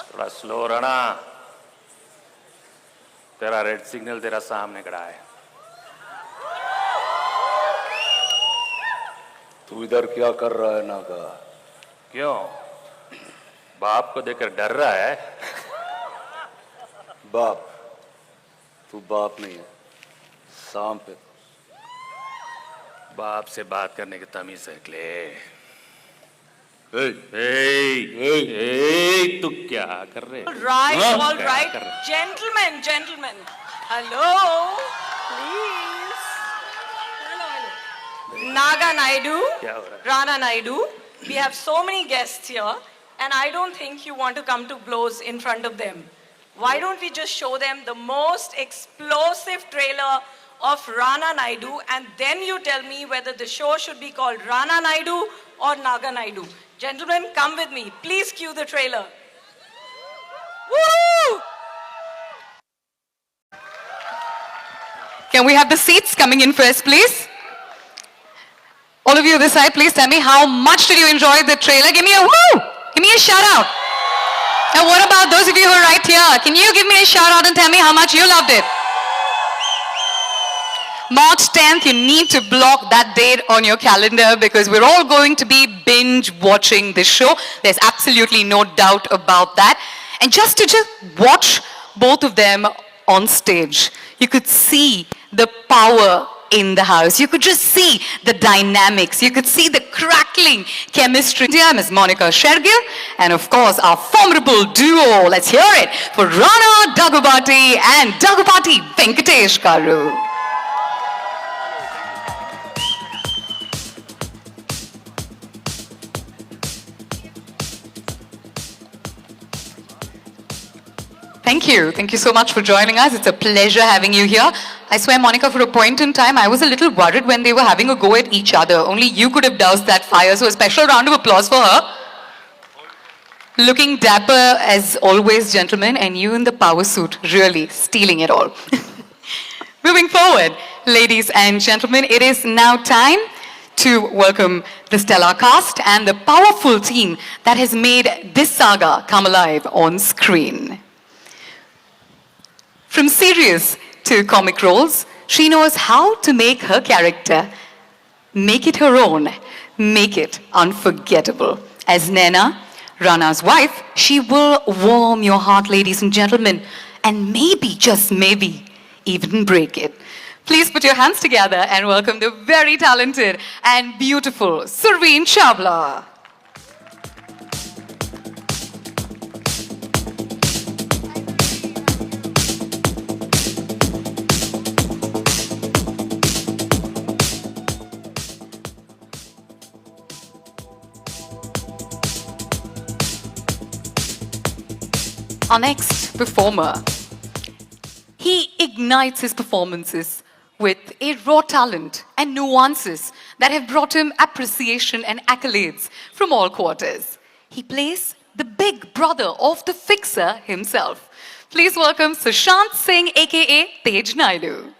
थोड़ा स्लो रहना, तेरा रेड सिग्नल तेरा सामने खड़ा है। तू इधर क्या कर रहा है नागा? क्यों, बाप को देखकर डर रहा है? बाप? तू बाप नहीं है, सांप है। बाप से बात करने की तमीज है ले। तू क्या कर रहे? All right. Gentlemen. Hello, please. Hello. Naga Naidu, Rana Naidu. We have so many guests here, and I don't think you want to come to blows in front of them. Why don't we just show them the most explosive trailer of Rana Naidu, and then you tell me whether the show should be called Rana Naidu or Naga Naidu. Gentlemen, come with me. Please cue the trailer. Woo! Can we have the seats coming in first, please? All of you this side, please tell me how much did you enjoy the trailer? Give me a woo! Give me a shout out. And what about those of you who are right here? Can you give me a shout out and tell me how much you loved it? March 10th, you need to block that date on your calendar because we're all going to be binge watching this show. There's absolutely no doubt about that. And just watch both of them on stage, you could see the power in the house. You could just see the dynamics. You could see the crackling chemistry. Dear Ms. Monica Shergill, and of course our formidable duo. Let's hear it for Rana Daggubati and Daggubati Venkatesh Garu. Thank you. Thank you so much for joining us. It's a pleasure having you here. I swear, Monica, for a point in time, I was a little worried when they were having a go at each other. Only you could have doused that fire. So a special round of applause for her. Looking dapper as always, gentlemen, and you in the power suit, really stealing it all. Moving forward, ladies and gentlemen, it is now time to welcome the stellar cast and the powerful team that has made this saga come alive on screen. From serious to comic roles, she knows how to make her character, make it her own, make it unforgettable. As Naina, Rana's wife, she will warm your heart, ladies and gentlemen, and maybe, just maybe, even break it. Please put your hands together and welcome the very talented and beautiful Surveen Chawla. Our next performer, he ignites his performances with a raw talent and nuances that have brought him appreciation and accolades from all quarters. He plays the big brother of the fixer himself. Please welcome Sushant Singh, aka Tej Naidu.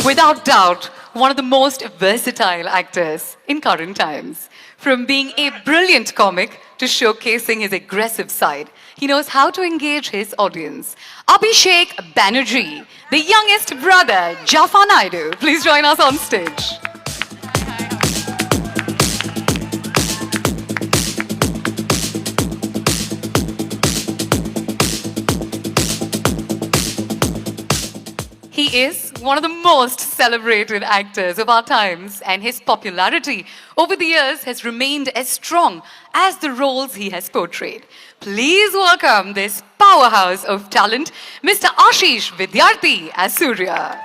Without doubt, one of the most versatile actors in current times. From being a brilliant comic to showcasing his aggressive side, he knows how to engage his audience. Abhishek Banerjee, the youngest brother, Jaffa Naidu. Please join us on stage. He is one of the most celebrated actors of our times, and his popularity over the years has remained as strong as the roles he has portrayed. Please welcome this powerhouse of talent, Mr. Ashish Vidyarthi as Surya.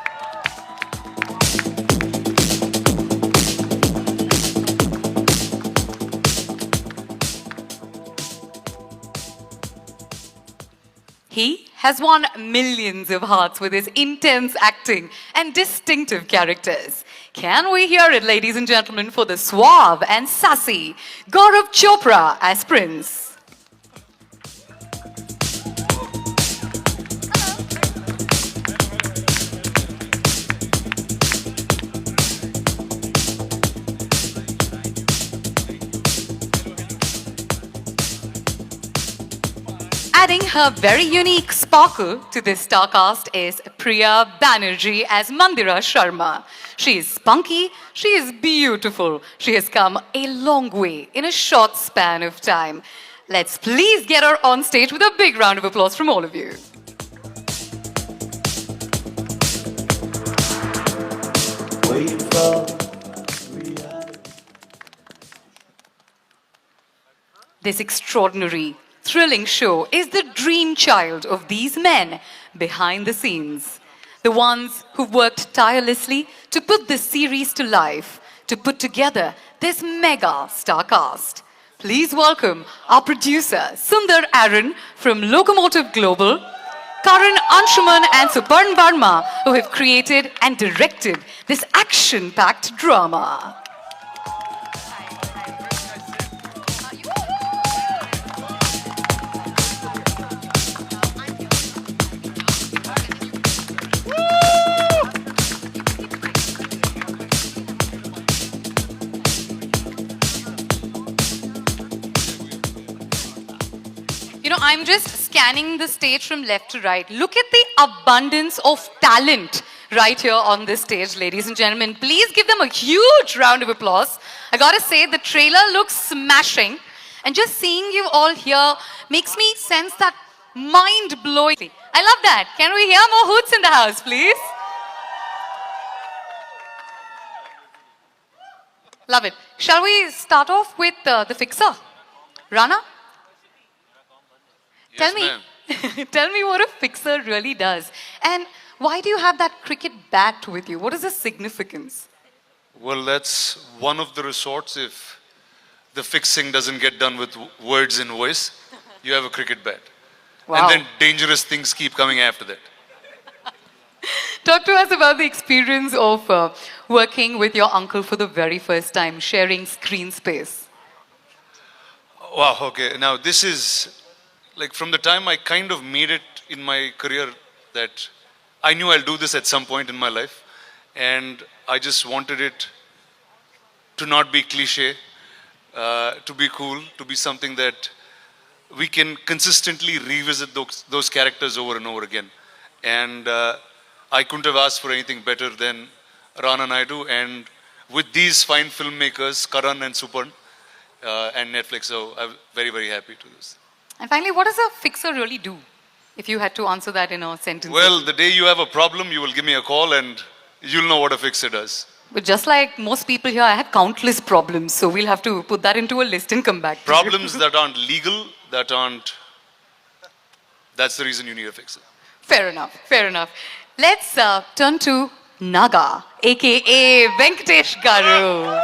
He has won millions of hearts with his intense acting and distinctive characters. Can we hear it, ladies and gentlemen, for the suave and sassy Gaurav Chopra as Prince? Adding her very unique sparkle to this star cast is Priya Banerjee as Mandira Sharma. She is spunky, she is beautiful, she has come a long way in a short span of time. Let's please get her on stage with a big round of applause from all of you. This extraordinary, thrilling show is the dream child of these men behind the scenes. The ones who worked tirelessly to put this series to life, to put together this mega star cast. Please welcome our producer, Sundar Aaron from Locomotive Global, Karan Anshuman and Suparn Verma, who have created and directed this action-packed drama. I'm just scanning the stage from left to right. Look at the abundance of talent right here on this stage, ladies and gentlemen. Please give them a huge round of applause. I gotta say, the trailer looks smashing. And just seeing you all here makes me sense that mind-blowing. I love that. Can we hear more hoots in the house, please? Love it. Shall we start off with the fixer? Rana? Yes, Tell me what a fixer really does. And why do you have that cricket bat with you? What is the significance? Well, that's one of the resorts. If the fixing doesn't get done with words and voice, you have a cricket bat. Wow. And then dangerous things keep coming after that. Talk to us about the experience of working with your uncle for the very first time, sharing screen space. Wow, okay. Now, this is, like, from the time I kind of made it in my career that I knew I'll do this at some point in my life. And I just wanted it to not be cliche, to be cool, to be something that we can consistently revisit those characters over and over again. And I couldn't have asked for anything better than Rana Naidu, and with these fine filmmakers, Karan and Suparn, and Netflix. So I'm very, very happy to this. And finally, what does a fixer really do? If you had to answer that in a sentence. Well, the day you have a problem, you will give me a call and you'll know what a fixer does. But just like most people here, I have countless problems. So we'll have to put that into a list and come back. Problems that aren't legal, that's the reason you need a fixer. Fair enough, fair enough. Let's turn to Naga, aka Venkatesh Garu.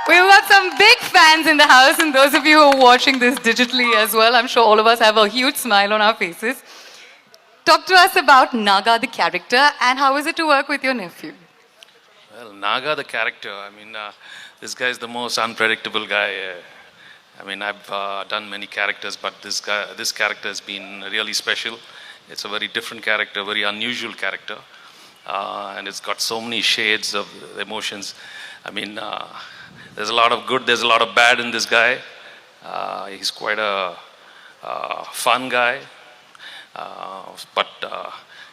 We've got some big fans in the house, and those of you who are watching this digitally as well, I'm sure all of us have a huge smile on our faces. Talk to us about Naga, the character, and how is it to work with your nephew? Well, Naga, the character, this guy is the most unpredictable guy. I've done many characters, but this character has been really special. It's a very different character, very unusual character. And it's got so many shades of emotions. There's a lot of good, there's a lot of bad in this guy. He's quite a fun guy. But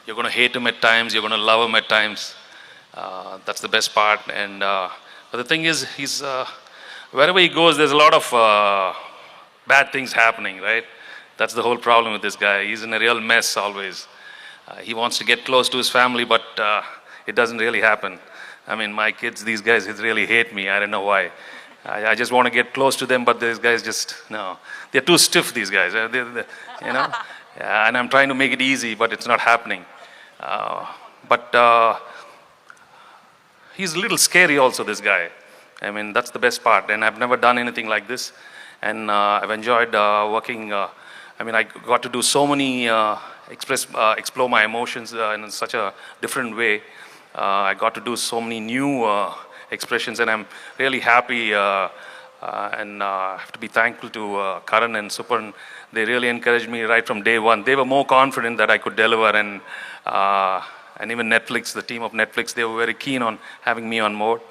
you're going to hate him at times, you're going to love him at times. That's the best part. And but the thing is, he's wherever he goes, there's a lot of bad things happening, right? That's the whole problem with this guy. He's in a real mess always. He wants to get close to his family, but it doesn't really happen. My kids, these guys, they really hate me. I don't know why. I just want to get close to them, but these guys just, no. They're too stiff, these guys. And I'm trying to make it easy, but it's not happening. But he's a little scary also, this guy. That's the best part. And I've never done anything like this. And I've enjoyed working I mean, I got to do so many, explore my emotions in such a different way. I got to do so many new expressions, and I'm really happy and I have to be thankful to Karan and Suparn. They really encouraged me right from day one. They were more confident that I could deliver, and even Netflix, the team of Netflix, they were very keen on having me on board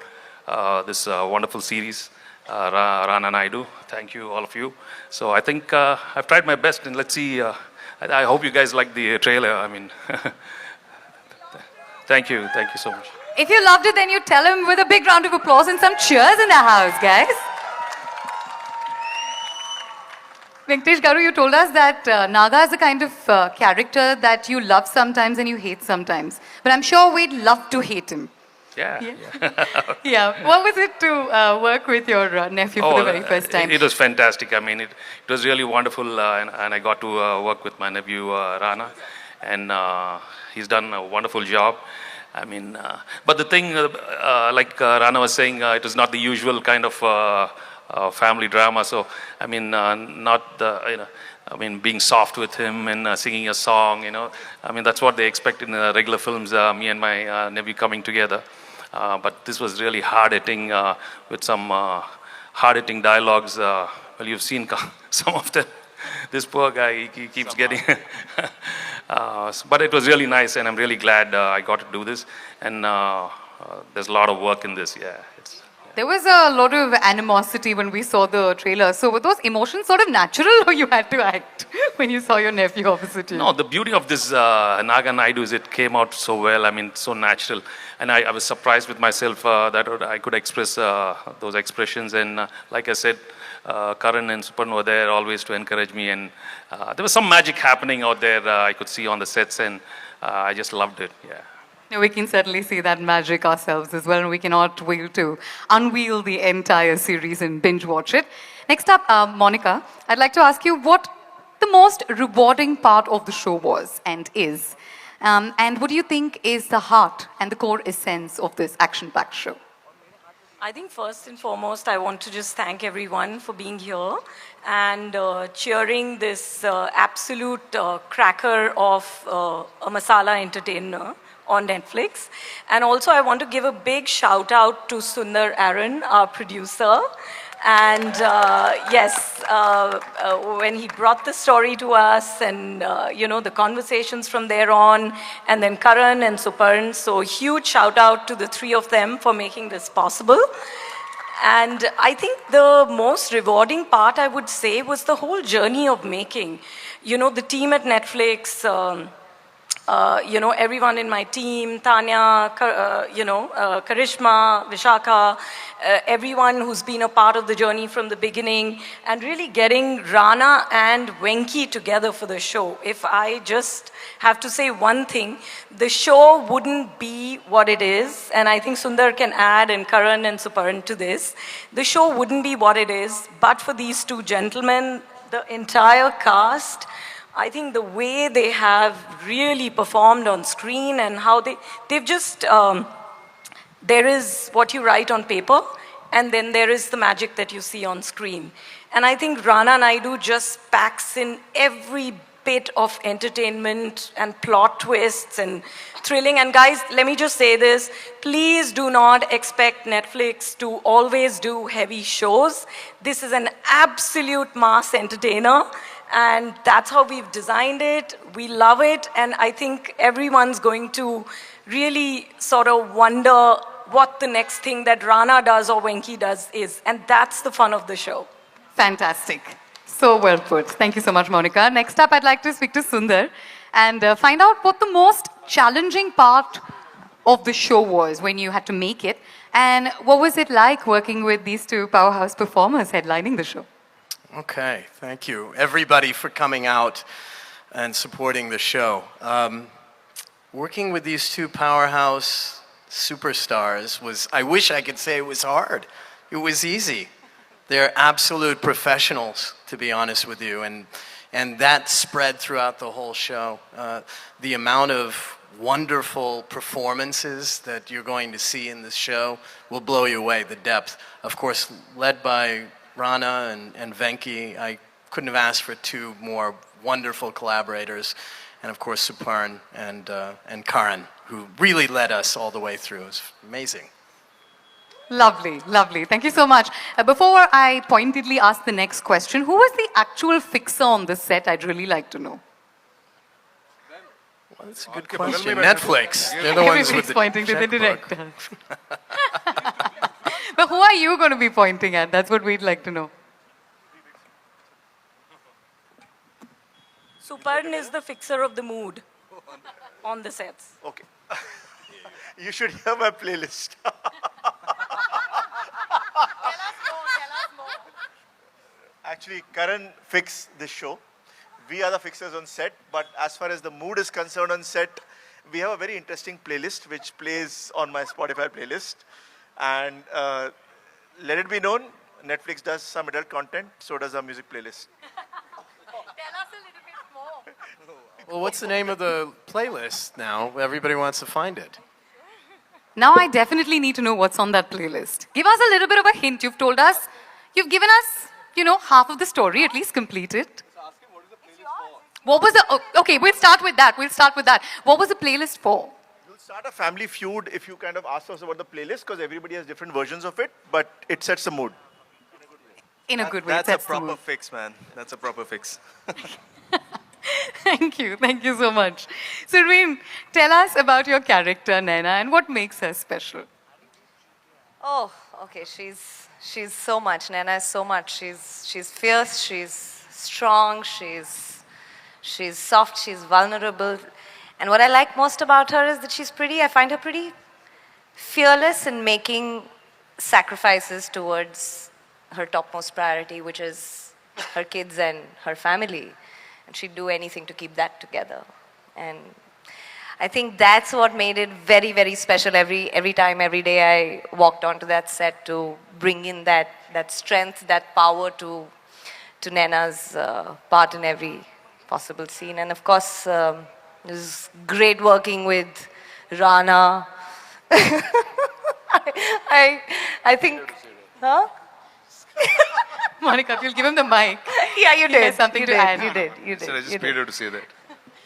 this wonderful series, Rana Naidu. Thank you, all of you. So I think I've tried my best, and let's see. I hope you guys like the trailer. I mean, thank you so much. If you loved it, then you tell him with a big round of applause and some cheers in the house, guys. Venkatesh Garu, you told us that Naga is the kind of character that you love sometimes and you hate sometimes. But I'm sure we'd love to hate him. Yeah. Yeah. What was it to work with your nephew for the very first time? It was fantastic. I mean, it was really wonderful, and I got to work with my nephew Rana, and he's done a wonderful job. I mean, but the thing, like Rana was saying, it was not the usual kind of family drama. So, I mean, not the, I mean, being soft with him and singing a song, I mean, that's what they expect in regular films, me and my nephew coming together. But this was really hard-hitting with some hard-hitting dialogues. Well, you've seen some of them. This poor guy, he keeps getting... but it was really nice, and I'm really glad I got to do this. And there's a lot of work in this, yeah. There was a lot of animosity when we saw the trailer. So were those emotions sort of natural, or you had to act when you saw your nephew opposite you? No, the beauty of this Naga Naidu is it came out so well. I mean, so natural. And I was surprised with myself that I could express those expressions. And like I said, Karan and Suparn were there always to encourage me. And there was some magic happening out there I could see on the sets, and I just loved it, yeah. We can certainly see that magic ourselves as well, and we cannot wait to unveil the entire series and binge watch it. Next up, Monica, I'd like to ask you what the most rewarding part of the show was and is. And what do you think is the heart and the core essence of this action-packed show? I think first and foremost, I want to just thank everyone for being here and cheering this absolute cracker of a masala entertainer on Netflix. And also I want to give a big shout out to Sundar Aaron, our producer. And yes, when he brought the story to us and the conversations from there on, and then Karan and Suparn, so huge shout out to the three of them for making this possible. And I think the most rewarding part, I would say, was the whole journey of making. The team at Netflix, everyone in my team, Tanya, Karishma, Vishakha, everyone who's been a part of the journey from the beginning, and really getting Rana and Venki together for the show. If I just have to say one thing, the show wouldn't be what it is, and I think Sundar can add, and Karan and Suparn to this. The show wouldn't be what it is, but for these two gentlemen, the entire cast. I think the way they have really performed on screen and how they've just, there is what you write on paper, and then there is the magic that you see on screen. And I think Rana Naidu just packs in every bit of entertainment and plot twists and thrilling. And guys, let me just say this, please do not expect Netflix to always do heavy shows. This is an absolute mass entertainer. And that's how we've designed it. We love it. And I think everyone's going to really sort of wonder what the next thing that Rana does or Venki does is. And that's the fun of the show. Fantastic. So well put. Thank you so much, Monica. Next up, I'd like to speak to Sundar and find out what the most challenging part of the show was when you had to make it. And what was it like working with these two powerhouse performers headlining the show? Okay, thank you everybody for coming out and supporting the show. Working with these two powerhouse superstars was, I wish I could say it was hard. It was easy. They're absolute professionals, to be honest with you, and that spread throughout the whole show. The amount of wonderful performances that you're going to see in this show will blow you away, the depth. Of course, led by Rana and Venki. I couldn't have asked for two more wonderful collaborators, and of course Suparn and Karan, who really led us all the way through. It was amazing. Lovely, lovely. Thank you so much. Before I pointedly ask the next question, who was the actual fixer on this set? I'd really like to know. Well, that's a good question. Netflix. They're the ones with the pointing to the checkbook. director. But who are you going to be pointing at? That's what we'd like to know. Suparn is the fixer of the mood on the sets. Okay. You should hear my playlist. Actually, Karan fixed this show. We are the fixers on set, but as far as the mood is concerned on set, we have a very interesting playlist which plays on my Spotify playlist. And let it be known, Netflix does some adult content, so does our music playlist. Tell us a little bit more. Well, what's the name of the playlist now? Everybody wants to find it. Now I definitely need to know what's on that playlist. Give us a little bit of a hint. You've told us, you've given us, you know, half of the story, at least complete it. What was the, okay, we'll start with that. What was the playlist for? You'll start a family feud if you kind of ask us about the playlist, because everybody has different versions of it, but it sets the mood. In a good way. That's it a sets the proper mood. fix, man. That's a proper fix. Thank you so much. Surveen, tell us about your character, Naina, and what makes her special. Oh, okay. She's so much. Naina is so much. She's fierce. She's strong. She's soft. She's vulnerable. And what I like most about her is that I find her pretty fearless in making sacrifices towards her topmost priority, which is her kids and her family. And she'd do anything to keep that together. And I think that's what made it very, very special every time, every day I walked onto that set, to bring in that strength, that power to Naina's part in every possible scene. And of course, it was great working with Rana. I think, huh? Monica, you'll give him the mic. Yeah, you He has did. something you to did. add. You did. You did. So I just you paid did. her to say that.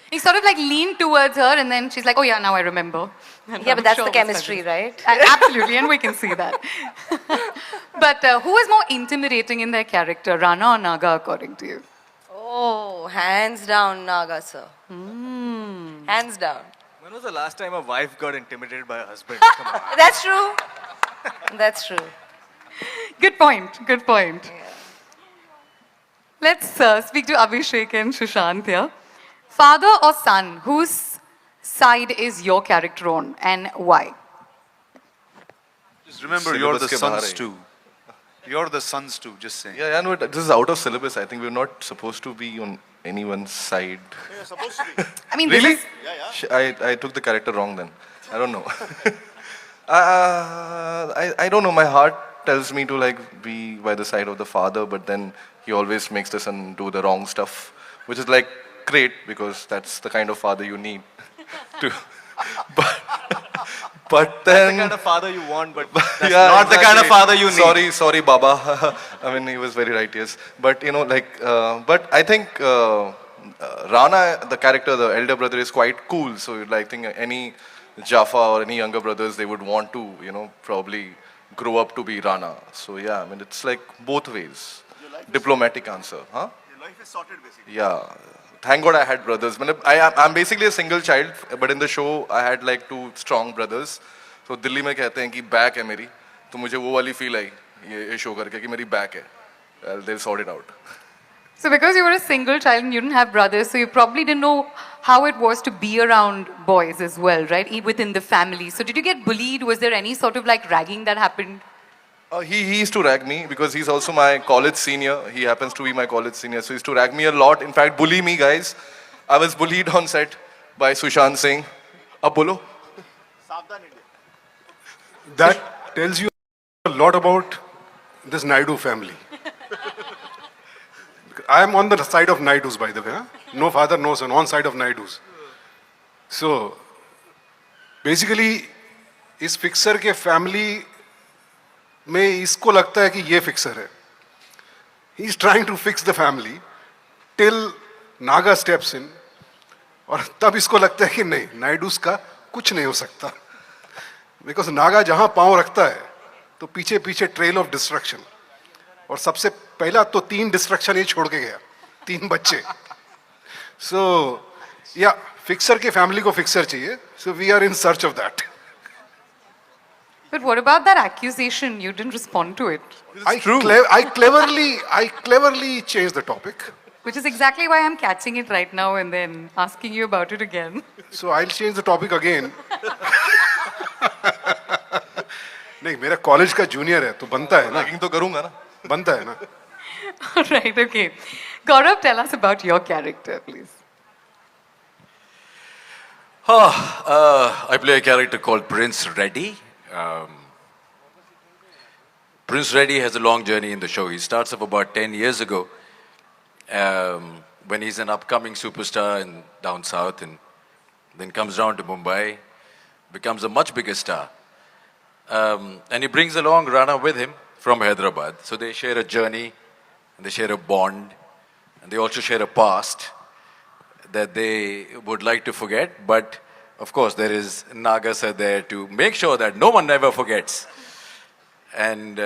He sort of like leaned towards her and then she's like, oh yeah, now I remember. And Yeah, I'm but that's sure the it was chemistry, fabulous. right? Absolutely, and we can see that. But who was more intimidating in their character, Rana or Naga, according to you? Oh, hands down, Naga, sir. Hands down. When was the last time a wife got intimidated by a husband? Come on. That's true. That's true. Good point. Let's speak to Abhishek and Sushant here. Father or son, whose side is your character on and why? Just remember, you're the sons too. You're the sons too, just saying. Yeah, no, this is out of syllabus. I think we're not supposed to be on anyone's side. You're supposed to be. I mean, Really? this is, I took the character wrong then. I don't know. I don't know. My heart tells me to like be by the side of the father, but then he always makes the son do the wrong stuff, which is like great because that's the kind of father you need. To, but then The kind of father you want, but that's yeah, not the kind of exactly. father you need. Sorry, Baba. I mean, he was very right, yes. But you know, like, but I think Rana, the character, the elder brother, is quite cool. So I think any Jaffa or any younger brothers, they would want to, you know, probably grow up to be Rana. So yeah, I mean, it's like both ways. Diplomatic answer, huh? Your life is sorted, basically. Yeah. Thank God I had brothers. I'm basically a single child, but in the show I had like two strong brothers. So Delhi में कहते हैं कि back है मेरी, तो मुझे वो वाली feel आई ये show करके कि मेरी back है. They'll sort it out. so because you were a single child and you didn't have brothers, so you probably didn't know how it was to be around boys as well, right? Within the family. So did you get bullied? Was there any sort of like ragging that happened? He used to rag me because he's also my college senior. He happens to be my college senior. So he used to rag me a lot. In fact, bully me, guys. I was bullied on set by Sushant Singh. Ab bolo. That tells you a lot about this Naidu family. I am on the side of Naidus, by the way. Huh? No father, no son, on side of Naidus. So, basically, इस fixer के family में इसको लगता है कि ये fixer है. He is trying to fix the family till Naga steps in, और तब इसको लगता है कि नहीं, नायडूस का कुछ नहीं हो सकता, बिकॉज नागा जहां पांव रखता है तो पीछे पीछे ट्रेल ऑफ डिस्ट्रक्शन, और सबसे पहला तो 3 डिस्ट्रक्शन ही छोड़ के गया, 3 बच्चे. सो या फिक्सर के फैमिली को फिक्सर चाहिए, so we are in search of that. But what about that accusation? You didn't respond to it. I cleverly changed the topic. Which is exactly why I'm catching it right now and then asking you about it again. So I'll change the topic again. नहीं, मेरा college का junior है तो बनता है ना. Ragging तो करूंगा ना. बनता है ना. All right, okay. Gaurav, tell us about your character, please. I play a character called Prince Reddy. Prince Reddy has a long journey in the show. He starts off about 10 years ago when he's an upcoming superstar down south, and then comes down to Mumbai, becomes a much bigger star. And he brings along Rana with him from Hyderabad. So they share a journey, and they share a bond, and they also share a past that they would like to forget. But of course, there is Nagasa there to make sure that no one ever forgets. And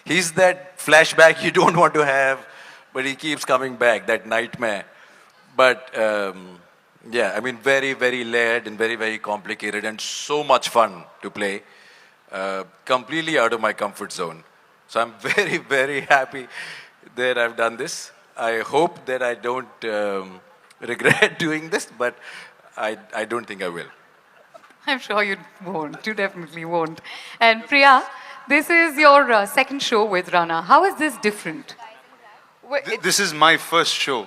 he's that flashback you don't want to have, but he keeps coming back, that nightmare. But yeah, I mean, very, very layered and very, very complicated and so much fun to play. Completely out of my comfort zone. So I'm very, very happy that I've done this. I hope that I don't regret doing this, but I don't think I will. I'm sure you won't. You definitely won't. And Priya, this is your second show with Rana. How is this different? This is my first show.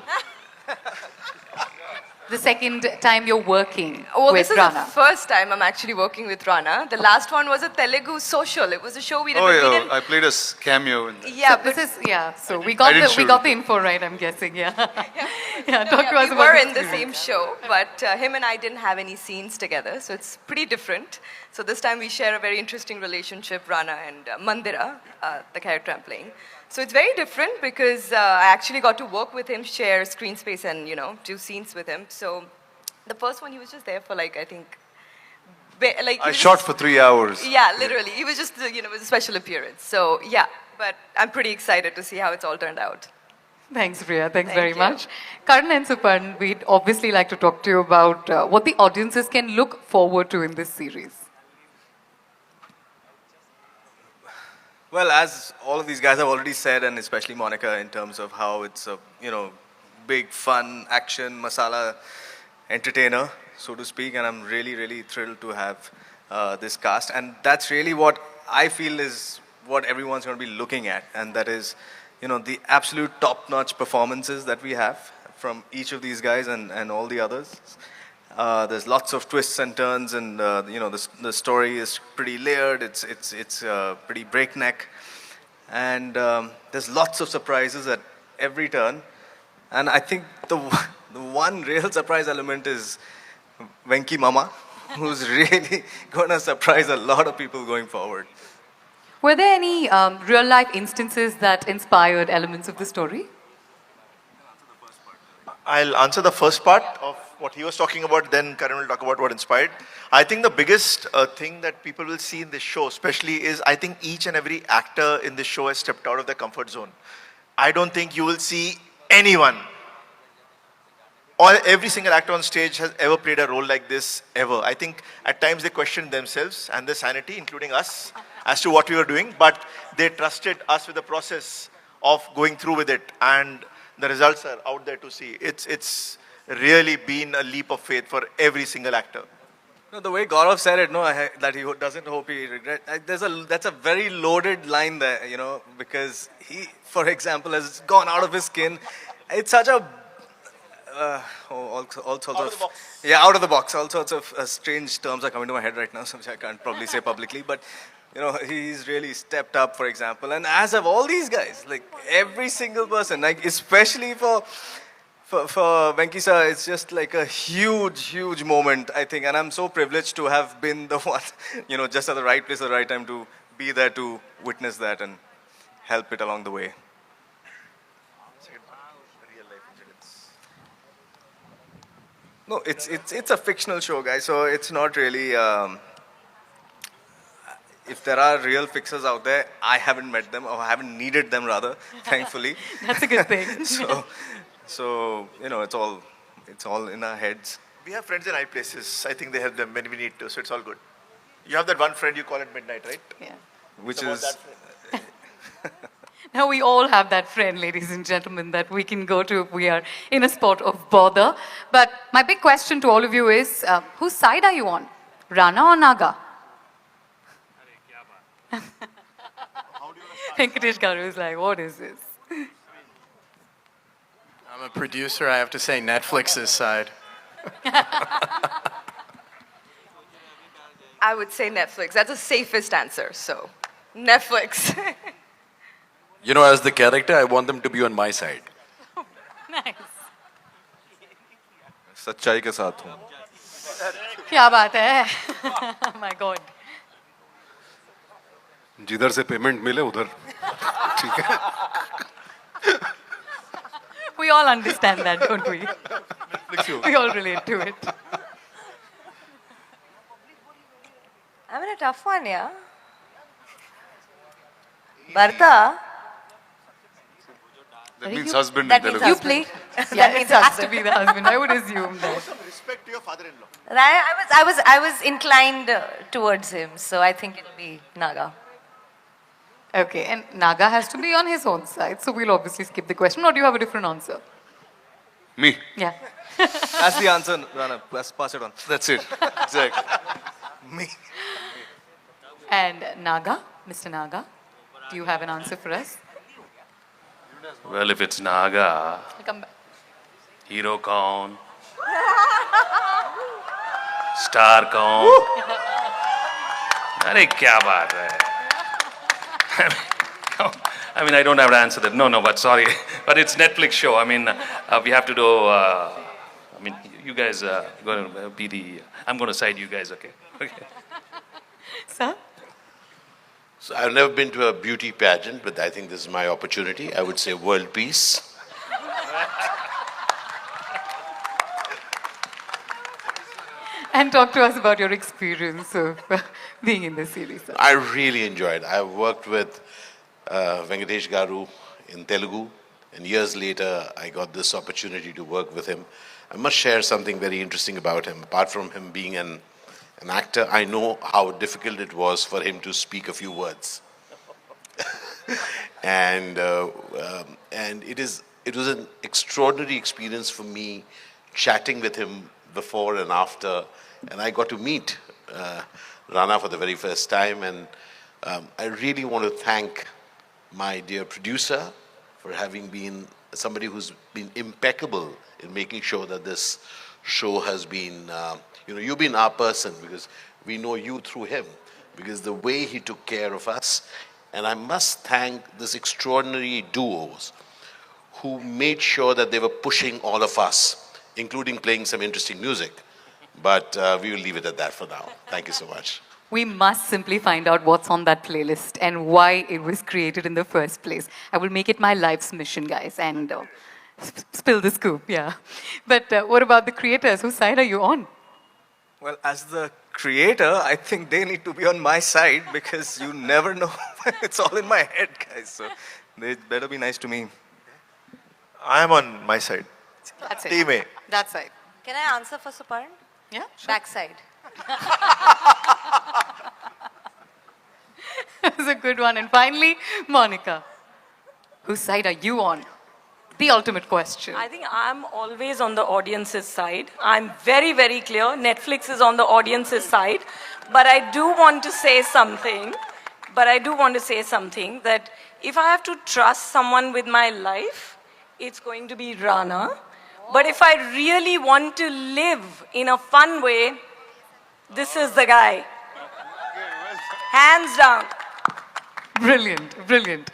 The second time you're working Well, with this is Rana. the first time I'm actually working with Rana. The last one was a Telugu social. It was a show we did. Oh, we yeah, didn't- I played a cameo in that. Yeah, So this is, yeah, so we I didn't got the info right, I'm guessing, yeah. Yeah, talk to us we about were the in the experience. same show, but him and I didn't have any scenes together, so it's pretty different. So this time we share a very interesting relationship, Rana and Mandira, the character I'm playing. So it's very different because I actually got to work with him, share screen space, and do scenes with him. So the first one he was just there for like I think, like I shot for 3 hours. Yeah, literally. He was just it was a special appearance. So yeah, but I'm pretty excited to see how it's all turned out. Thanks, Priya. Thanks Thank very you. much. Karan and Supan, we'd obviously like to talk to you about what the audiences can look forward to in this series. Well, as all of these guys have already said, and especially Monica, in terms of how it's a big fun action masala entertainer, so to speak, and I'm really, really thrilled to have this cast, and that's really what I feel is what everyone's going to be looking at, and that is, the absolute top-notch performances that we have from each of these guys and all the others. There's lots of twists and turns, and the story is pretty layered. It's pretty breakneck, and there's lots of surprises at every turn. And I think the one real surprise element is Venki Mama, who's really going to surprise a lot of people going forward. Were there any real-life instances that inspired elements of the story? I'll answer the first part of what he was talking about, then Karan will talk about what inspired. I think the biggest thing that people will see in this show, especially, is I think each and every actor in this show has stepped out of their comfort zone. I don't think you will see anyone, or every single actor on stage has ever played a role like this, ever. I think at times they questioned themselves and their sanity, including us, as to what we were doing, but they trusted us with the process of going through with it, and the results are out there to see. It's really been a leap of faith for every single actor. No, the way Gaurav said it, that he doesn't hope he regret. That's a very loaded line there, because he, for example, has gone out of his skin. It's such a all sorts Out of the box. Yeah, out of the box. All sorts of strange terms are coming to my head right now, which I can't probably say publicly. But he's really stepped up, for example, and as have all these guys. Like every single person, like especially for Venki sir, it's just like a huge moment, I think, and I'm so privileged to have been the one, just at the right place at the right time to be there to witness that and help it along the way. No, it's a fictional show, guys. So it's not really. If there are real fixers out there, I haven't met them, or haven't needed them rather, thankfully. That's a good thing. So you know, it's all in our heads. We have friends in high places. I think they help them when we need to, so it's all good. You have that one friend you call at midnight, right? Yeah. Which About is that friend. Now we all have that friend, ladies and gentlemen, that we can go to if we are in a spot of bother. But my big question to all of you is, whose side are you on? Rana or Naga? Venkatesh Garu is like, what is this? I'm a producer, I have to say Netflix's side. I would say Netflix. That's the safest answer. So, Netflix. You know, as the character, I want them to be on my side. Nice. सच्चाई के साथ हूँ. क्या बात है? My God. जिधर से payment मिले उधर ठीक है. We all understand that, don't we? We all relate to it. I'm in a tough one, yeah. Bharta. That means husband That in means Telugu. You husband. play? That Yeah, means it has to husband. be the husband. I would assume that. Respect to your father-in-law. I was inclined towards him, so I think it'll be Naga. Okay, and Naga has to be on his own side, so we'll obviously skip the question. Or do you have a different answer? Me. Yeah. That's the answer, Rana. Pass it on. That's it. Exactly. Me. And Naga, Mr. Naga, do you have an answer for us? Well, if it's Naga, I'll come back. hero kaun, star kaun. अरे क्या बात है? I mean, I don't have to answer that. No, but sorry. But it's Netflix show. I mean, we have to do, I mean, you guys are going to be the, I'm going to side you guys, okay? Okay. Sir? So I've never been to a beauty pageant, but I think this is my opportunity. I would say world peace. And talk to us about your experience of being in the series. Sir. I really enjoyed. I worked with Venkatesh Garu in Telugu, and years later, I got this opportunity to work with him. I must share something very interesting about him. Apart from him being an actor, I know how difficult it was for him to speak a few words. and it was an extraordinary experience for me chatting with him before and after, and I got to meet Rana for the very first time, and I really want to thank my dear producer for having been somebody who's been impeccable in making sure that this show has been, you've been our person because we know you through him, because the way he took care of us. And I must thank this extraordinary duos who made sure that they were pushing all of us, including playing some interesting music. But we will leave it at that for now. Thank you so much. We must simply find out what's on that playlist and why it was created in the first place. I will make it my life's mission, guys, and spill the scoop, yeah. But what about the creators? Whose side are you on? Well, as the creator, I think they need to be on my side because you never know. It's all in my head, guys. So they better be nice to me. I am on my side. That's it. Team A. That side. Can I answer for Suparan? Yeah? Sure. Backside. That was a good one. And finally, Monica. Whose side are you on? The ultimate question. I think I'm always on the audience's side. I'm very, very clear. Netflix is on the audience's side. But I do want to say something. That if I have to trust someone with my life, it's going to be Rana. But if I really want to live in a fun way, this is the guy. Hands down. Brilliant, brilliant.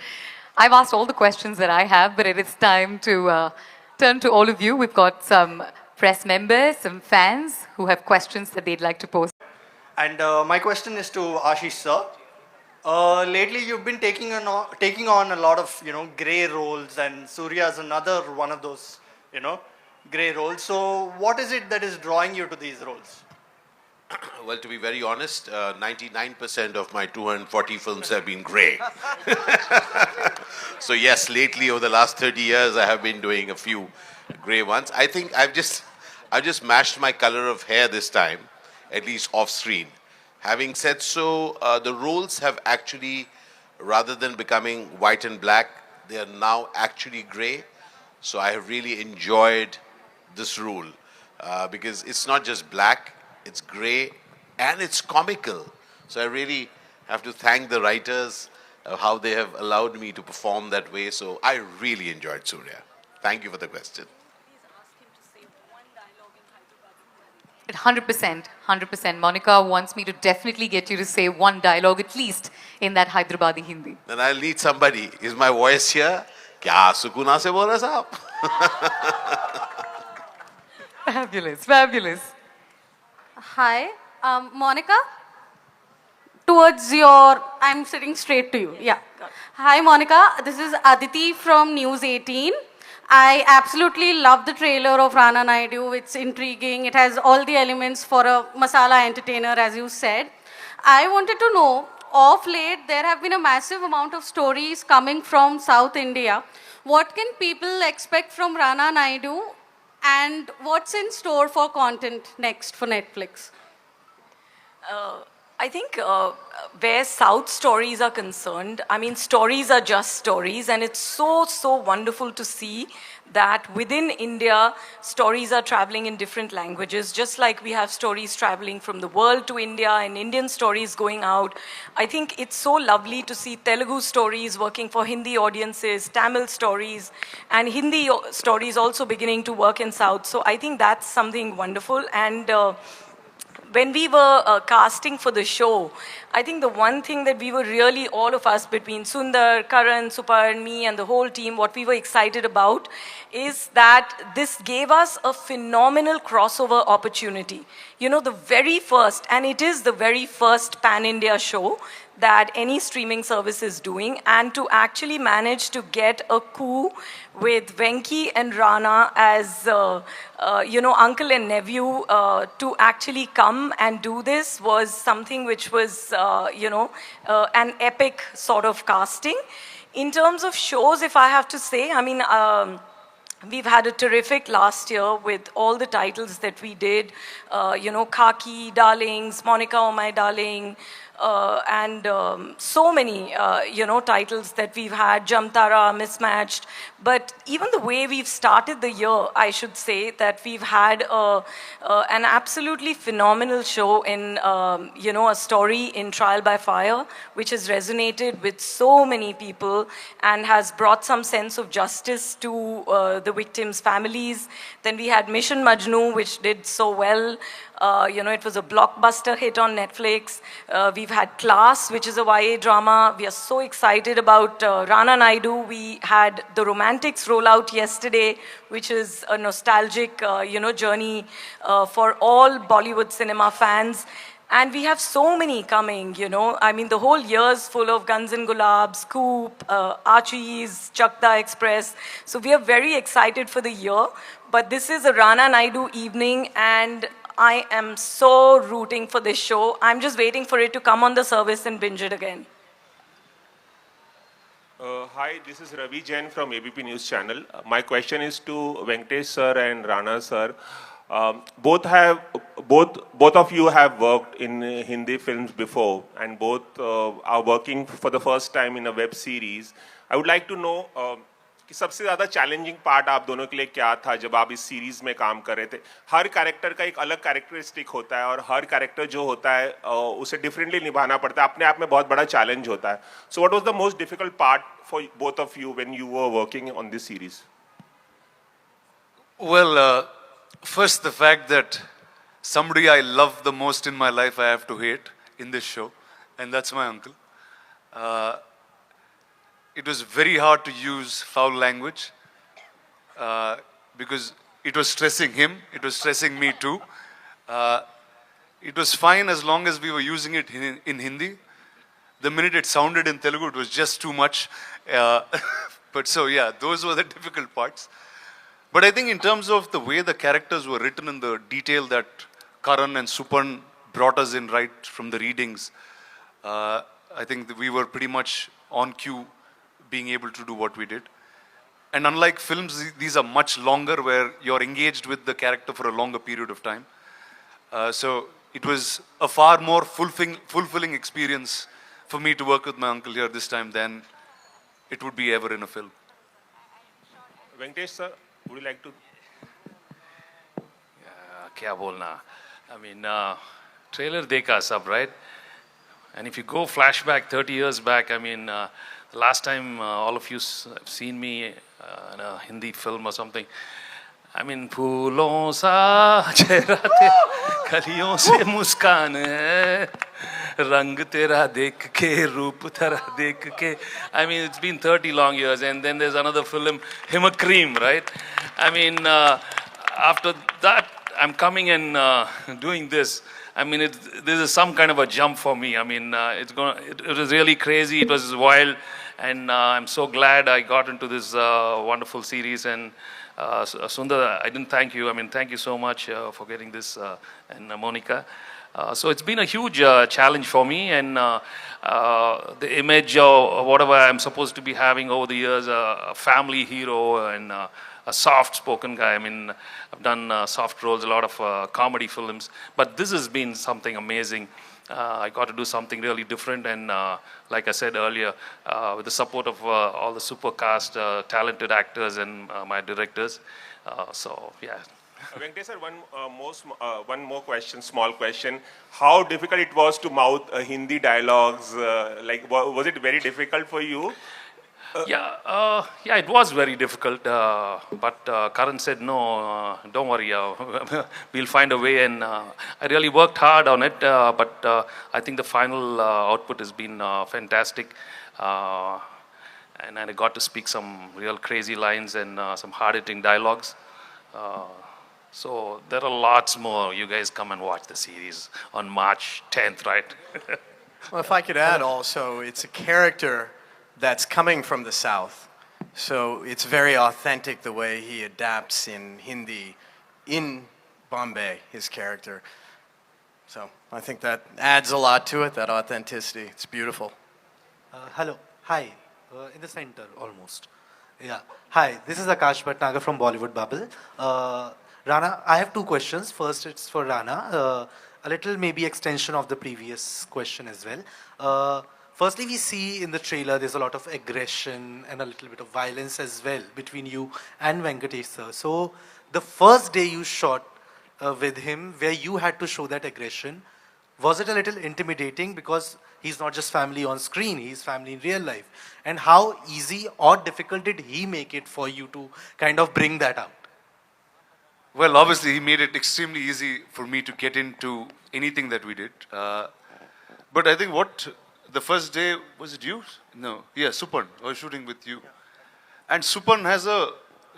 I've asked all the questions that I have, but it is time to turn to all of you. We've got some press members, some fans who have questions that they'd like to pose. And my question is to Ashish sir. Lately, you've been taking on a lot of grey roles, and Surya is another one of those grey roles. So what is it that is drawing you to these roles? Well, to be very honest, 99% of my 240 films have been grey. So yes, lately over the last 30 years, I have been doing a few grey ones. I think I've just matched my color of hair this time, at least off screen. Having said so, the roles have actually, rather than becoming white and black, they are now actually grey. So I have really enjoyed this role because it's not just black, it's grey, and it's comical. So I really have to thank the writers how they have allowed me to perform that way. So I really enjoyed Surya. Thank you for the question. 100%, 100%. Monica wants me to definitely get you to say one dialogue at least in that Hyderabadi Hindi. Then I'll need somebody. Is my voice here? Kya sukuna se bola saab? Fabulous, fabulous. Hi, Monica. Towards your, I'm sitting straight to you. Yeah. Hi, Monica. This is Aditi from News 18. I absolutely love the trailer of Rana Naidu. It's intriguing. It has all the elements for a masala entertainer, as you said. I wanted to know, of late, there have been a massive amount of stories coming from South India. What can people expect from Rana Naidu? And what's in store for content next for Netflix? I think where South stories are concerned, I mean, stories are just stories, and it's so, so wonderful to see that within India, stories are traveling in different languages, just like we have stories traveling from the world to India and Indian stories going out. I think it's so lovely to see Telugu stories working for Hindi audiences, Tamil stories, and Hindi stories also beginning to work in South. So I think that's something wonderful. And when we were casting for the show, I think the one thing that we were really, all of us, between Sundar, Karan, Supar, and me, and the whole team, what we were excited about is that this gave us a phenomenal crossover opportunity. You know, the very first, and it is the very first pan-India show that any streaming service is doing, and to actually manage to get a coup with Venki and Rana as, you know, uncle and nephew to actually come and do this was something which was, you know, an epic sort of casting. In terms of shows, if I have to say, I mean, we've had a terrific last year with all the titles that we did, you know, Khaki, Darlings, Monica, Oh My Darling, and so many, you know, titles that we've had, Jamtara, Mismatched. But even the way we've started the year, I should say that we've had an absolutely phenomenal show in, you know, a story in Trial by Fire, which has resonated with so many people and has brought some sense of justice to the victims' families. Then we had Mission Majnu, which did so well. You know, it was a blockbuster hit on Netflix. We've had Class, which is a YA drama. We are so excited about Rana Naidu. We had The Romantics roll out yesterday, which is a nostalgic, you know, journey for all Bollywood cinema fans. And we have so many coming, you know. I mean, the whole year's full of Guns and Gulabs, Scoop, Archie's, Chakda Express. So we are very excited for the year. But this is a Rana Naidu evening, and I am so rooting for this show. I'm just waiting for it to come on the service and binge it again. Hi, this is Ravi Jain from ABP News Channel. My question is to Venkatesh sir and Rana sir. Both of you have worked in Hindi films before, and both are working for the first time in a web series. I would like to know कि सबसे ज़्यादा challenging part आप दोनों के लिए क्या था जब आप इस सीरीज़ में काम कर रहे थे. हर कैरेक्टर का एक अलग कैरेक्टरिस्टिक होता है और हर कैरेक्टर जो होता है उसे डिफरेंटली निभाना पड़ता है, अपने आप में बहुत बड़ा चैलेंज होता है. So what was the most difficult part for both of you when you were working on this series? Well, first the fact that somebody I love the most in my life I have to hate in this show, and that's my uncle. It was very hard to use foul language because it was stressing him, it was stressing me too. It was fine as long as we were using it in Hindi. The minute it sounded in Telugu, it was just too much. But so yeah, those were the difficult parts. But I think in terms of the way the characters were written and the detail that Karan and Supan brought us in right from the readings, I think that we were pretty much on cue being able to do what we did. And unlike films, these are much longer where you're engaged with the character for a longer period of time. So it was a far more fulfilling experience for me to work with my uncle here this time than it would be ever in a film. Venkatesh sir, would you like to? Kya bolna? I mean, trailer dekha sab, right? And if you go flashback 30 years back, I mean, the last time all of you have seen me in a Hindi film or something, I mean, phoolon sa chehra te kaliyon se muskaan hai, rang tera dekh ke, roop tera dekh ke. I mean, it's been 30 long years, and then there's another film, Himakreem, right? I mean, after that, I'm coming and doing this. I mean, this is some kind of a jump for me. I mean, it was really crazy. It was wild. And I'm so glad I got into this wonderful series. And Sundar, I didn't thank you. I mean, thank you so much for getting this, and Monica. So it's been a huge challenge for me. And the image of whatever I'm supposed to be having over the years, a family hero and a soft-spoken guy. I mean, I've done soft roles, a lot of comedy films, but this has been something amazing. I got to do something really different, and like I said earlier, with the support of all the super cast, talented actors and my directors. So, yeah. Venkatesh sir, one more question, small question. How difficult it was to mouth Hindi dialogues? Was it very difficult for you? Yeah, it was very difficult, but Karan said, no, don't worry, we'll find a way, and I really worked hard on it, but I think the final output has been fantastic, and I got to speak some real crazy lines and some hard-hitting dialogues. So there are lots more. You guys come and watch the series on March 10th, right? Well, if I could add also, it's a character that's coming from the South. So it's very authentic the way he adapts in Hindi, in Bombay, his character. So I think that adds a lot to it, that authenticity. It's beautiful. Hello. Hi. In the center, almost. Yeah. Hi, this is Akash Bhatnagar from Bollywood Bubble. Rana, I have two questions. First, it's for Rana. A little maybe extension of the previous question as well. Firstly, we see in the trailer there's a lot of aggression and a little bit of violence as well between you and Venkatesh sir. So the first day you shot with him, where you had to show that aggression, was it a little intimidating because he's not just family on screen, he's family in real life? And how easy or difficult did he make it for you to kind of bring that out? Well, obviously, he made it extremely easy for me to get into anything that we did. But I think the first day, was it you? No. Yeah, Supan. I was shooting with you. And Supan has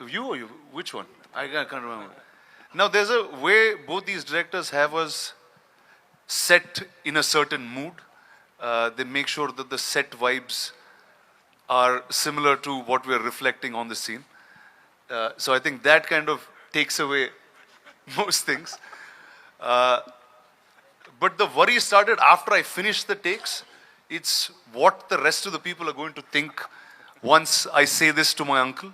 you or you? Which one? I can't remember. Now, there's a way both these directors have us set in a certain mood. They make sure that the set vibes are similar to what we're reflecting on the scene. So I think that kind of takes away most things. But the worry started after I finished the takes. It's what the rest of the people are going to think once I say this to my uncle.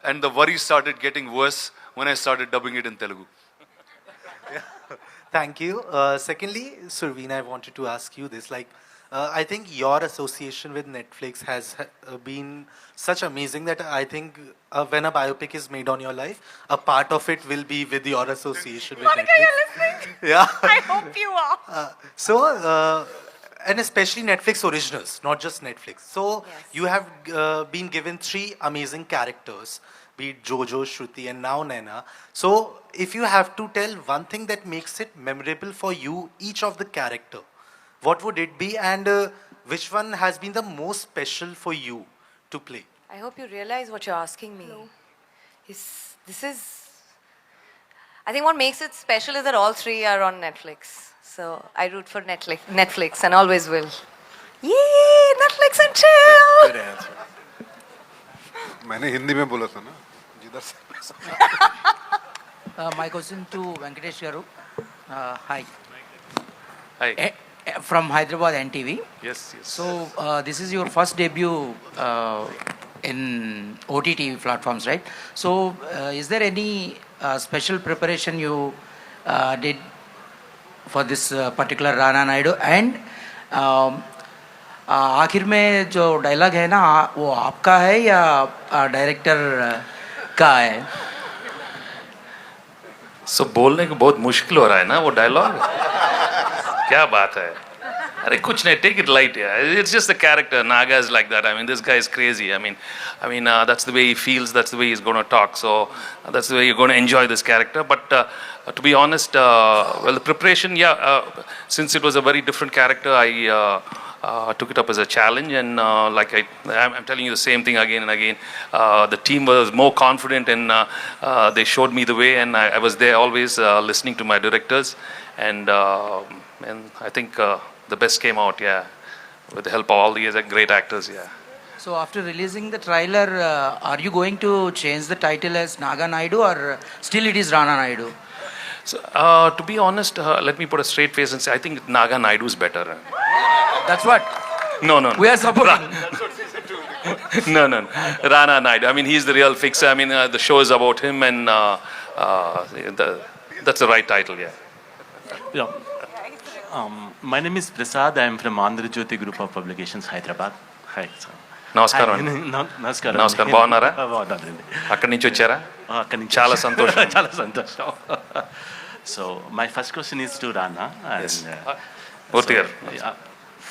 And the worry started getting worse when I started dubbing it in Telugu. Thank you. Secondly, Surveen, I wanted to ask you this. I think your association with Netflix has been such amazing that I think when a biopic is made on your life, a part of it will be with your association with Monica, Netflix. you're listening? Yeah. I hope you are. And especially Netflix originals, not just Netflix. So Yes. you have been given 3 amazing characters, be it Jojo, Shruti, and now Naina. So if you have to tell one thing that makes it memorable for you, each of the character, what would it be, and which one has been the most special for you to play? I hope you realize what you're asking me. I think what makes it special is that all 3 are on Netflix. So I root for Netflix and always will. Yay, Netflix and chill! Good answer. मैंने हिंदी में बोला था ना My question to Venkatesh Garu. Hi. Hi. From Hyderabad NTV. Yes, yes. So this is your first debut in OTT platforms, right? So is there any special preparation you did for this particular Rana Naidu? And आखिर में जो dialogue है ना वो आपका है या director का है? So बोलने को बहुत मुश्किल हो रहा है ना वो डायलॉग. क्या बात है? अरे कुछ नहीं, take it light, yeah. It's just the character. Naga is like that. I mean, this guy is crazy. I mean, that's the way he feels. That's the way he's going to talk. So that's the way you're going to enjoy this character. But to be honest, well, the preparation, since it was a very different character, I took it up as a challenge, and like I'm telling you the same thing again and again. The team was more confident, and they showed me the way, and I was there always listening to my directors, and I think the best came out, with the help of all these great actors, So after releasing the trailer, are you going to change the title as Naga Naidu or still it is Rana Naidu? So, to be honest, let me put a straight face and say, I think Naga Naidu is better. That's what? No. We are supporting. No. Rana Naidu. I mean, he's the real fixer. I mean, the show is about him, and that's the right title, Yeah. My name is Prasad. I am from Andhra Jyoti Group of Publications, Hyderabad. Hi, sir. నమస్కారం. నమస్కారం. బాగున్నారా? అక్కడి నుంచి వచ్చారా? చాలా సంతోషం. చాలా సంతోషం. So my first question is to Rana. Murthy garu.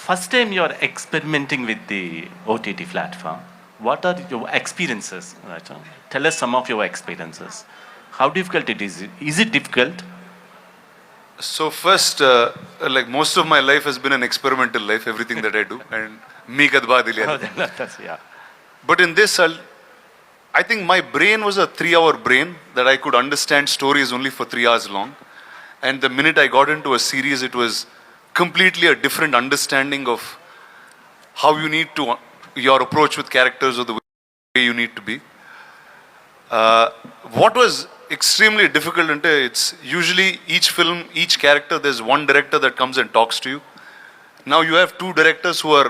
First time you are experimenting with the OTT platform. What are your experiences? Right? Tell us some of your experiences. How difficult it is? Is it difficult? So first, like most of my life has been an experimental life, everything that I do, and me kadbad yeah. But in this, I think my brain was a 3-hour brain that I could understand stories only for 3 hours long, and the minute I got into a series, it was completely a different understanding of how you need to your approach with characters or the way you need to be. What was extremely difficult, and it's usually each film, each character, there's one director that comes and talks to you. Now you have two directors who are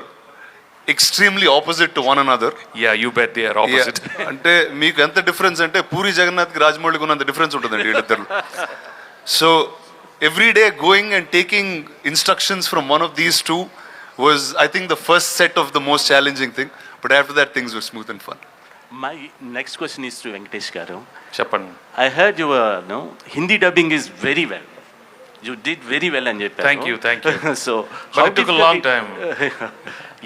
extremely opposite to one another. Yeah, you bet they are opposite. అంటే మీకు ఎంత difference అంటే పూరి జగన్నాథ్కి రాజమౌళికి ఉన్నంత difference ఉంటుందండి వీళ్ళిద్దరు. So every day going and taking instructions from one of these two was, I think, the first set of the most challenging thing. But after that, things were smooth and fun. My next question is to Venkatesh Garu. చెప్పండి. I heard your Hindi dubbing is very well. You did very well అని చెప్పారు. Thank you. So but it took a long time.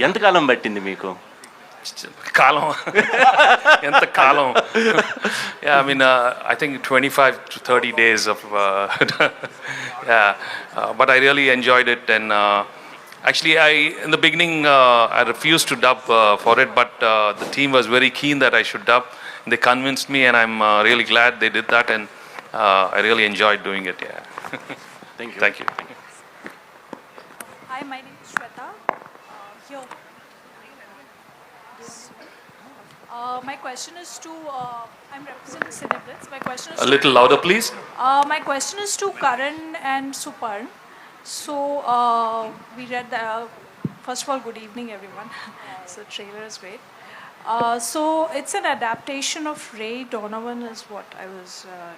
ఎంత కాలం పట్టింది మీకు? కాలం ఎంత కాలం? I mean, I think 25 to 30 days of but I really enjoyed it, and actually in the beginning I refused to dub for it, but the team was very keen that I should dub. They convinced me, and I'm really glad they did that, and I really enjoyed doing it. Thank you. Hi, my name is Shweta. My question is to, I'm representing Cineblitz. My question is A little louder, please. My question is to Karan and Suparn. So, we read the, first of all, good evening, everyone. So, the trailer is great. So, it's an adaptation of Ray Donovan is what I was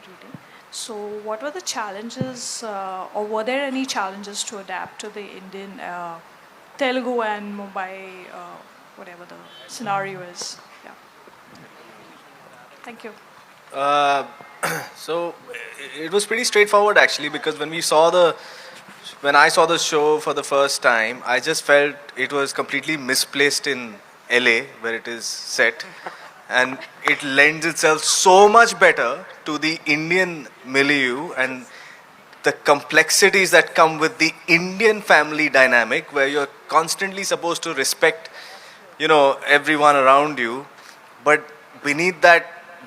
reading. So, what were the challenges, or were there any challenges to adapt to the Indian, Telugu and Mumbai, whatever the scenario is? Yeah. Thank you. So it was pretty straightforward actually, because when I saw the show for the first time, I just felt it was completely misplaced in LA where it is set, and it lends itself so much better to the Indian milieu and the complexities that come with the Indian family dynamic, where you're constantly supposed to respect, everyone around you, but beneath that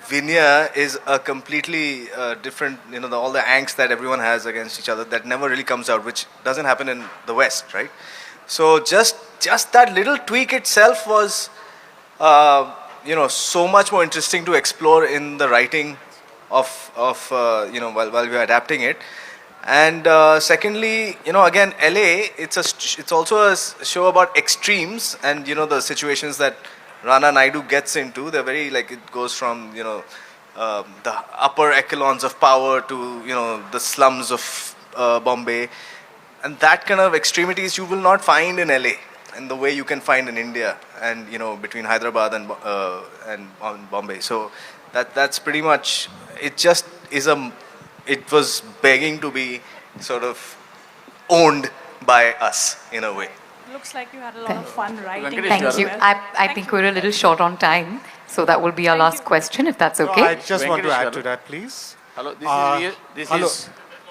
veneer is a completely different, all the angst that everyone has against each other that never really comes out, which doesn't happen in the West, right? So just that little tweak itself was, so much more interesting to explore in the writing of while we are adapting it. And secondly, again, LA, it's also a show about extremes and, the situations that Rana Naidu gets into. They're very, it goes from, the upper echelons of power to, the slums of Bombay. And that kind of extremities you will not find in LA in the way you can find in India and, between Hyderabad and Bombay. So that's pretty much, it just is it was begging to be sort of owned by us in a way. Looks like you had a lot of fun writing. Thank you. I think we're a little short on time, so that will be our last question, if that's okay. I just want to add to that, please. Hello,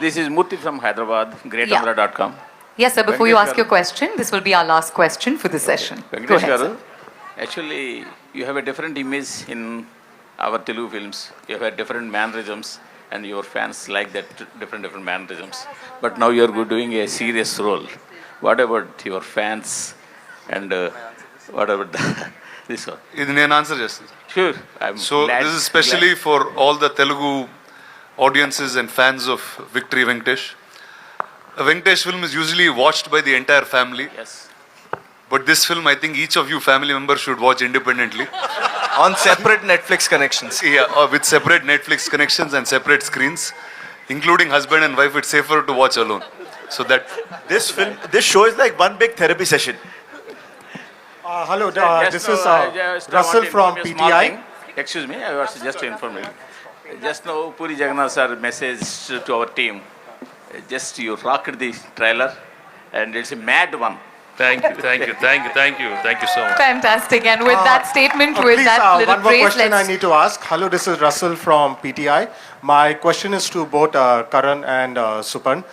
this is Murthy from Hyderabad, greatamra.com. Yes, sir, before you ask your question, this will be our last question for the session. Go ahead, sir. Actually, you have a different image in our Telugu films. You have different mannerisms, and your fans like that different mannerisms. But now you are doing a serious role. What about your fans and what about this one? Indian answer, just sure. So this is especially for all the Telugu audiences and fans of Victory Venkatesh. A Venkatesh film is usually watched by the entire family. Yes. But this film, I think each of you family members should watch independently. On separate Netflix connections. Yeah, with separate Netflix connections and separate screens. Including husband and wife, it's safer to watch alone. So that... This show is like one big therapy session. Hello, this is Russell from PTI. Excuse me, I was just to inform you. Just now, Puri Jagannath sir message to our team. Just you rocked the trailer and it's a mad one. Thank you so much. Fantastic. And with that statement, with please, that little one more praise, question I need to ask. Hello, this is Russell from PTI. My question is to both Karan and Supan.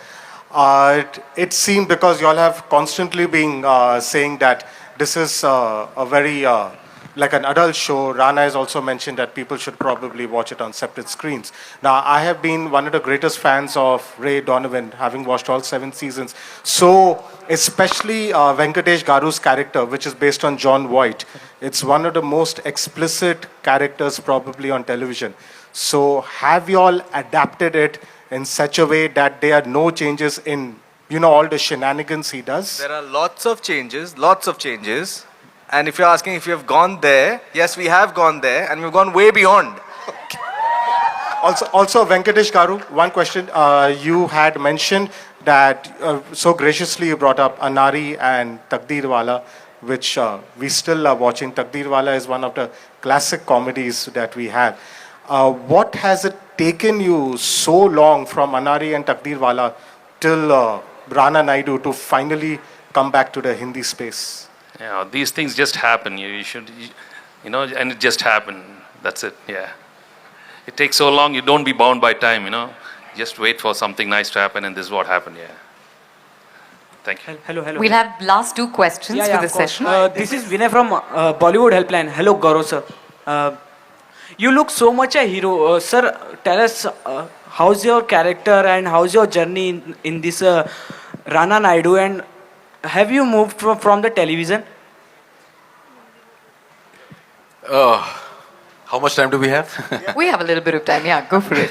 It seemed, because you all have constantly been saying that this is a very like an adult show. Rana has also mentioned that people should probably watch it on separate screens. Now, I have been one of the greatest fans of Ray Donovan, having watched all 7 seasons. So, especially Venkatesh Garu's character, which is based on John Voight, it's one of the most explicit characters probably on television. So, have you all adapted it in such a way that there are no changes in, all the shenanigans he does? There are lots of changes. And if you're asking if you have gone there, yes, we have gone there, and we've gone way beyond. Also, Venkatesh Garu, one question. You had mentioned that so graciously you brought up Anari and Takdeerwala, which we still are watching. Takdeerwala is one of the classic comedies that we have. What has it taken you so long from Anari and Takdeerwala till Rana Naidu to finally come back to the Hindi space? Yeah, these things just happen. You should, and it just happened. That's it. Yeah. It takes so long. You don't be bound by time. Just wait for something nice to happen, and this is what happened. Yeah. Thank you. Hello. We'll have last 2 questions for this session. This is Vinay from Bollywood Helpline. Hello, Gaurav sir. You look so much a hero. Sir, tell us how's your character and how's your journey in this Rana Naidu, and have you moved from the television? How much time do we have? We have a little bit of time. Yeah, go for it.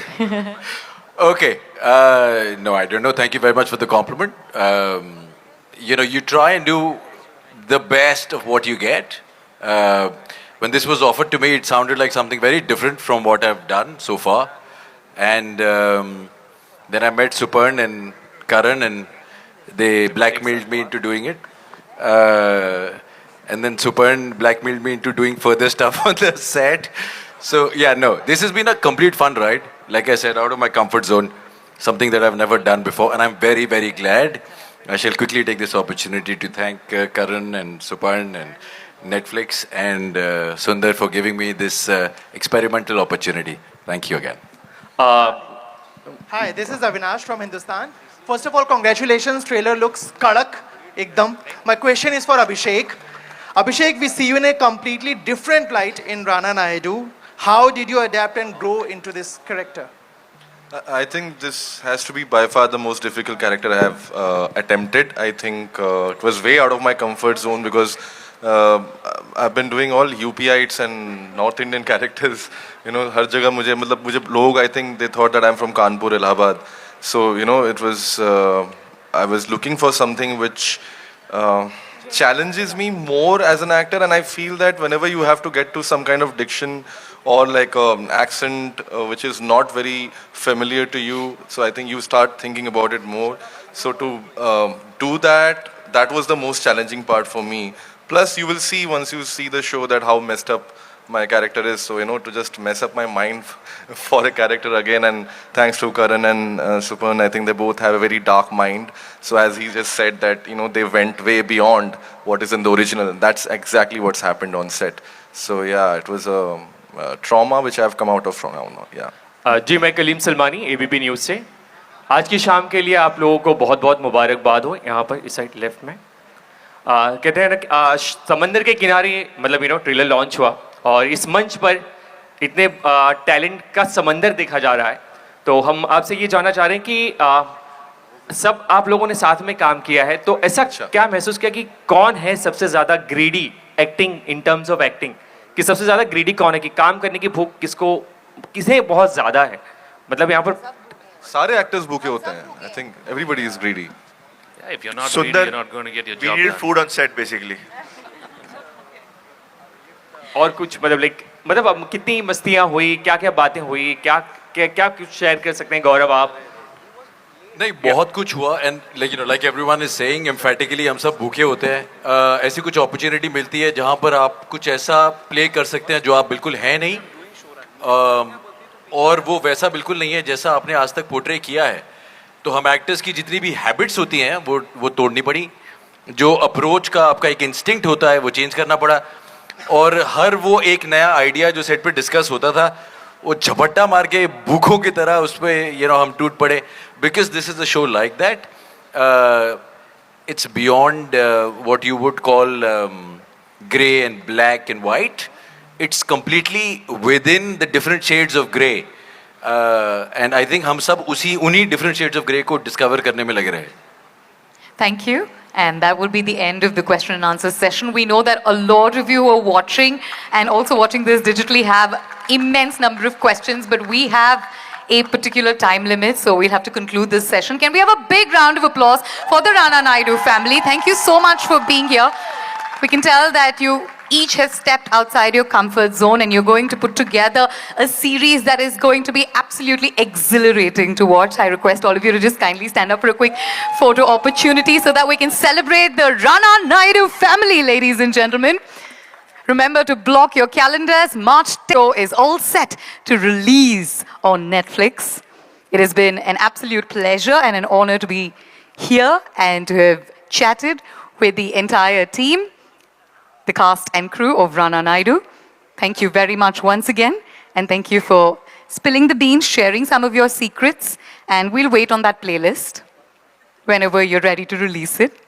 Okay. No, I don't know. Thank you very much for the compliment. You try and do the best of what you get. When this was offered to me, it sounded like something very different from what I've done so far. And then I met Supan and Karan, and they blackmailed me into doing it. And then Supan blackmailed me into doing further stuff on the set. So, yeah, no, this has been a complete fun ride. Like I said, out of my comfort zone, something that I've never done before. And I'm very, very glad. I shall quickly take this opportunity to thank Karan and Supan and Netflix and Sundar for giving me this experimental opportunity. Thank you again. Hi, this is Avinash from Hindustan. First of all, congratulations. Trailer looks kadak, ekdam. My question is for Abhishek. Abhishek, we see you in a completely different light in Rana Naidu. How did you adapt and grow into this character? I think this has to be by far the most difficult character I have attempted. I think it was way out of my comfort zone because I've been doing all UPites and North Indian characters. You know, हर जगह मुझे लोग, I think they thought that I'm from Kanpur, Allahabad. So you know, it was I was looking for something which challenges me more as an actor, and I feel that whenever you have to get to some kind of diction or like accent which is not very familiar to you, so I think you start thinking about it more. So to do that, that was the most challenging part for me. Plus you will see once you see the show that how messed up my character is. So you know, to just mess up my mind for a character again, and thanks to Karan and Supan, I think they both have a very dark mind. So as he just said that, you know, they went way beyond what is in the original, and that's exactly what's happened on set. So yeah, it was a trauma which I've come out of from now. Yeah. जी मैं Kaleem Salmani ABP news से। आज की शाम के लिए आप लोगों को बहुत बहुत मुबारकबाद हो। यहाँ पर इस साइड लेफ्ट में कहते हैं ना समंदर के किनारे मतलब ट्रेलर लॉन्च हुआ और इस मंच पर इतने टैलेंट का समंदर देखा जा रहा है। तो हम आपसे ये जानना चाह रहे हैं कि सब आप लोगों ने साथ में काम किया है, तो ऐसा क्या महसूस किया कि कौन है सबसे ज़्यादा greedy acting in terms of acting, कि सबसे ज़्यादा ग्रीडी कौन है, कि काम करने की भूख किसे बहुत ज़्यादा है? मतलब यहाँ पर सारे एक्टर्स भूखे होते हैं. I think everybody is greedy. Yeah, if you're not greedy, you're not going to get your job done. We need food on set basically. और कुछ मतलब अब कितनी मस्तियाँ हुई, क्या क्या बातें हुई, क्या कुछ शेयर कर सकते हैं गौरव आप? नहीं, बहुत कुछ हुआ and like everyone is saying emphatically हम सब भूखे होते हैं. ऐसी कुछ अपॉर्चुनिटी मिलती है जहाँ पर आप कुछ ऐसा प्ले कर सकते हैं जो आप बिल्कुल हैं नहीं, और वो वैसा बिल्कुल नहीं है जैसा आपने आज तक पोर्ट्रे किया है. तो हम एक्टर्स की जितनी भी हैबिट्स होती हैं वो तोड़नी पड़ी. जो अप्रोच का आपका एक इंस्टिंक्ट होता है वो चेंज करना पड़ा, और हर वो एक नया आइडिया जो सेट पे डिस्कस होता था वो झपट्टा मार के भूखों की तरह उस पर हम टूट पड़े. Because this is a show like that. It's beyond what you would call grey and black and white. It's completely within the different shades of grey, and I think हम सब उन्हीं different shades of grey को discover करने में लगे रहे. Thank you. And that will be the end of the question and answer session. We know that a lot of you are watching and also watching this digitally have immense number of questions, but we have a particular time limit, so we'll have to conclude this session. Can we have a big round of applause for the Rana Naidu family? Thank you so much for being here. We can tell that you each have stepped outside your comfort zone and you're going to put together a series that is going to be absolutely exhilarating to watch. I request all of you to just kindly stand up for a quick photo opportunity so that we can celebrate the Rana Naidu family, ladies and gentlemen. Remember to block your calendars. March 10th is all set to release on Netflix. It has been an absolute pleasure and an honor to be here and to have chatted with the entire team, the cast and crew of Rana Naidu. Thank you very much once again, and thank you for spilling the beans, sharing some of your secrets, and we'll wait on that playlist whenever you're ready to release it.